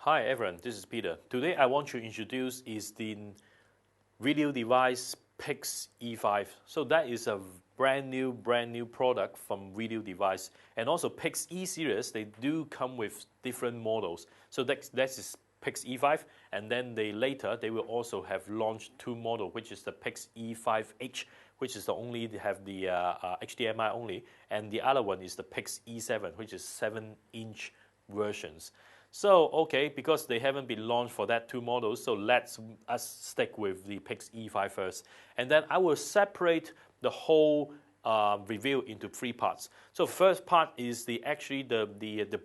Hi everyone, this is Peter. Today I want to introduce is the video device PIX-E5. So that is a brand new product from video device. And also PIX-E series, they do come with different models. So that is PIX-E5, and then later they will also have launched two models, which is the PIX-E5H, which is they have the HDMI only, and the other one is the PIX-E7, which is 7-inch versions. So, okay, because they haven't been launched for that two models, so let's stick with the PIX-E5 first. And then I will separate the whole review into three parts. So first part is the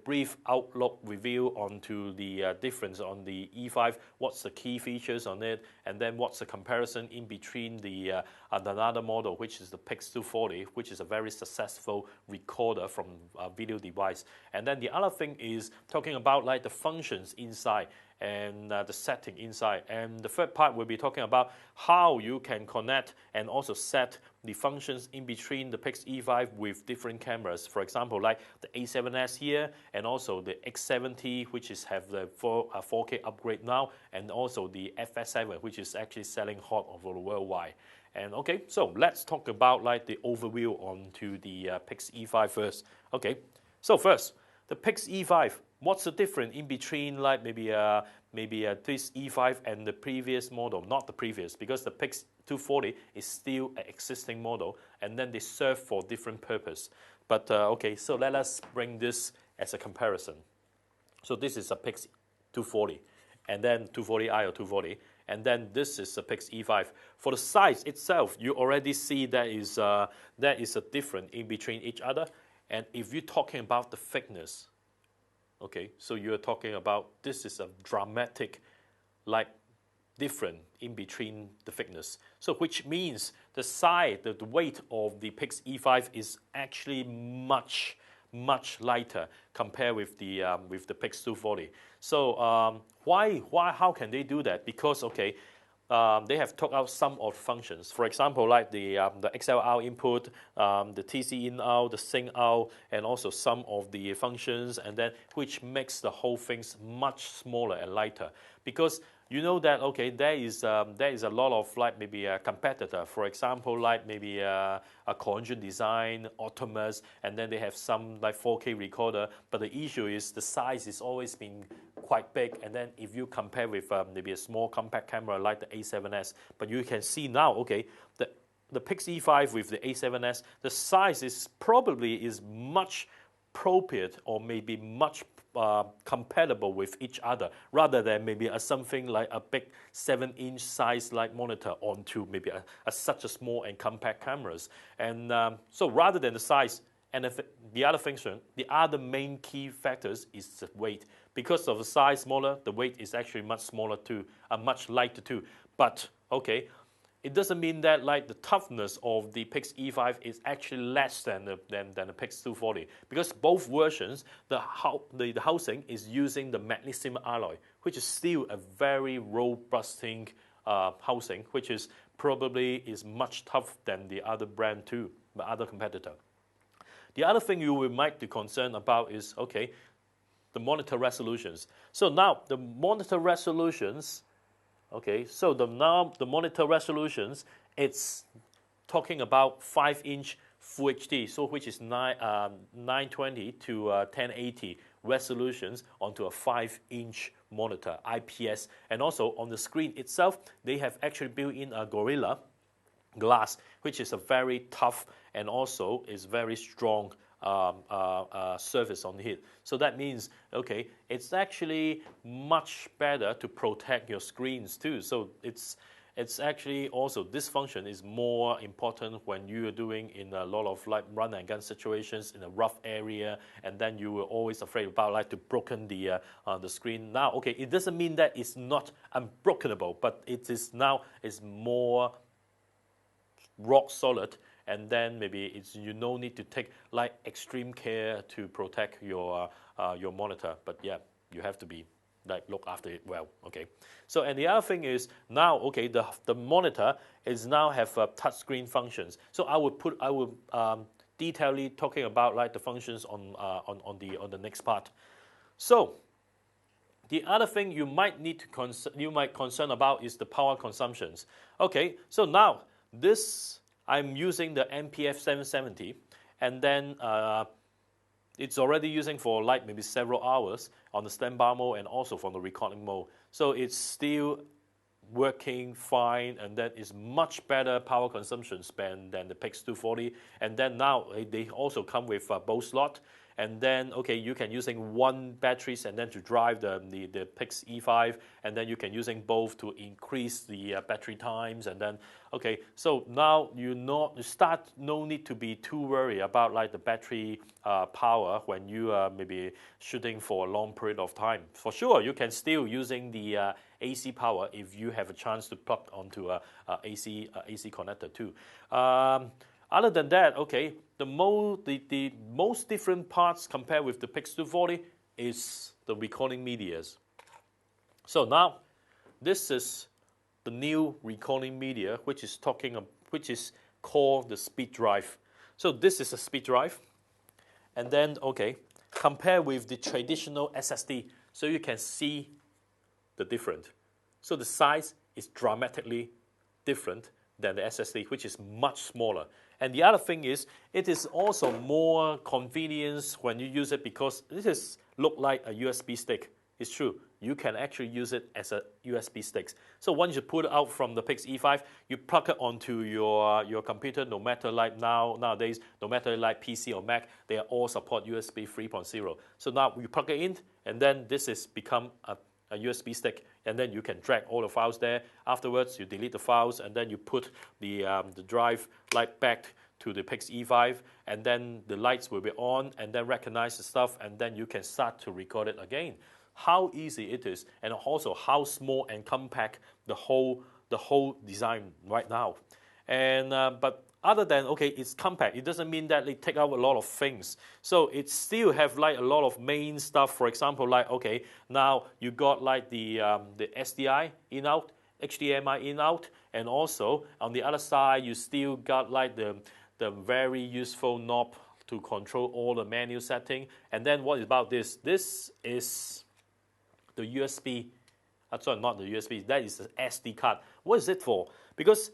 brief outlook review onto the difference on the E5, what's the key features on it, and then what's the comparison in between the another model, which is the PIX-240, which is a very successful recorder from a video device. And then the other thing is talking about like the functions inside and the setting inside. And the third part will be talking about how you can connect and also set the functions in between the PIX-E5 with different cameras. For example, like the A7S here, and also the X70, which have the 4K upgrade now, and also the FS7, which is actually selling hot over worldwide. And okay, so let's talk about like the overview onto the PIX-E5 first. Okay, so first, the PIX-E5. What's the difference in between like maybe this E5 and the previous model? Not the previous, because the PIX-240 is still an existing model, and then they serve for different purpose. But okay, so let us bring this as a comparison. So this is a PIX-240, and then 240i or 240, and then this is a PIX-E5. For the size itself, you already see there is a difference in between each other. And if you're talking about the thickness, okay, so you're talking about this is a dramatic, like, different in between the thickness. So which means the size, the weight of the PIX-E5 is actually much lighter compared with the PIX-240. So how can they do that? Because okay, they have took out some of the functions. For example, like the XLR input, the TC in out, the sync out, and also some of the functions, and then which makes the whole things much smaller and lighter. Because you know that okay, there is a lot of like maybe a competitor. For example, like maybe a Conjun Design, Optimus, and then they have some like 4K recorder. But the issue is the size is always been quite big, and then if you compare with maybe a small compact camera like the A7S, but you can see now, okay, the PIX-E5 with the A7S, the size is probably much appropriate or maybe much compatible with each other, rather than maybe something like a big 7-inch size like monitor onto maybe such a small and compact cameras. And so rather than the size, and the other function, the other main key factors is the weight. Because of the size smaller, the weight is actually much smaller too, much lighter too. But okay, it doesn't mean that like the toughness of the PIX-E5 is actually less than the PIX-240, because both versions, the housing is using the magnesium alloy, which is still a very robusting housing, which is probably much tougher than the other brand too, the other competitor. The other thing you might be concerned about is, okay, the monitor resolutions. So now the monitor resolutions, okay, so now the monitor resolutions, it's talking about 5-inch Full HD, so which is 920 to 1080 resolutions onto a 5-inch monitor, IPS. And also on the screen itself, they have actually built in a Gorilla Glass, which is a very tough and also is very strong surface on it. So that means, okay, it's actually much better to protect your screens too. So it's actually also, this function is more important when you are doing in a lot of like run and gun situations in a rough area, and then you were always afraid about like to broken the screen. Now, okay, it doesn't mean that it's not unbrokenable, but it is now is more rock solid, and then maybe you no need to take like extreme care to protect your monitor. But yeah, you have to be like look after it well. Okay. So and the other thing is now, okay, the monitor is now have touchscreen functions. So I would detailedly talking about like the functions on the next part. So The other thing you might need to concern about is the power consumptions. Okay, so now this I'm using the MPF 770, and then it's already using for like maybe several hours on the standby mode and also from the recording mode. So it's still working fine, and then it's much better power consumption span than the PIX-240. And then now they also come with both slot. And then, okay, you can using one batteries and then to drive the PIX-E5, and then you can using both to increase the battery times. And then, okay, so now you no need to be too worried about like the battery power when you maybe shooting for a long period of time. For sure, you can still using the AC power if you have a chance to plug onto a AC connector too. Other than that, okay, the most different parts compared with the PIX-240 is the recording medias. So now, this is the new recording media, which is called the speed drive. So this is a speed drive, and then okay, compare with the traditional SSD, so you can see the difference. So the size is dramatically different than the SSD, which is much smaller. And the other thing is, it is also more convenience when you use it because this look like a USB stick. It's true, you can actually use it as a USB stick. So once you pull it out from the PIX-E5, you plug it onto your computer. No matter like nowadays, no matter like PC or Mac, they all support USB 3.0. So now you plug it in, and then this is become a USB stick, and then you can drag all the files there. Afterwards, you delete the files, and then you put the drive light back to the PIX-E5, and then the lights will be on, and then recognize the stuff, and then you can start to record it again. How easy it is, and also how small and compact the whole design right now. And but other than, okay, it's compact, it doesn't mean that it take out a lot of things. So it still have like a lot of main stuff. For example, like, okay, now you got like the SDI in out, HDMI in out, and also on the other side, you still got like the very useful knob to control all the menu setting. And then what about this? This is the USB, sorry, not the USB, that is the SD card. What is it for? Because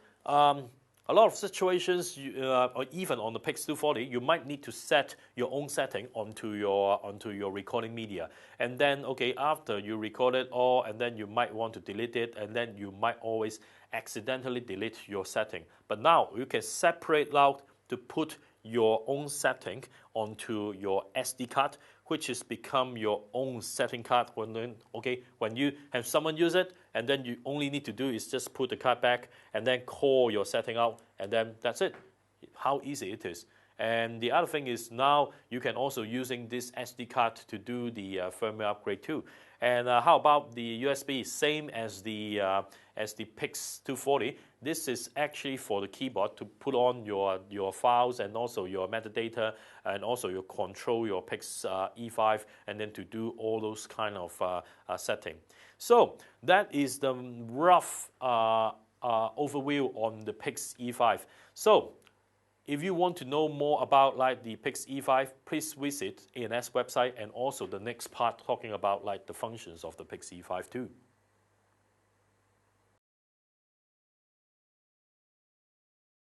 a lot of situations, or even on the PIX-240, you might need to set your own setting onto your recording media. And then, okay, after you record it all, and then you might want to delete it, and then you might always accidentally delete your setting. But now you can separate out to put your own setting onto your SD card, which is become your own setting card. When you have someone use it, and then you only need to do is just put the card back and then call your setting out, and then that's it. How easy it is. And the other thing is now you can also using this SD card to do the firmware upgrade too. And how about the USB? Same as the PIX-240. This is actually for the keyboard to put on your files and also your metadata, and also you control your PIX-E5, and then to do all those kind of setting. So that is the rough overview on the PIX-E5. So if you want to know more about like the PIX-E5, please visit A&S website, and also the next part talking about like the functions of the PIX-E5 too.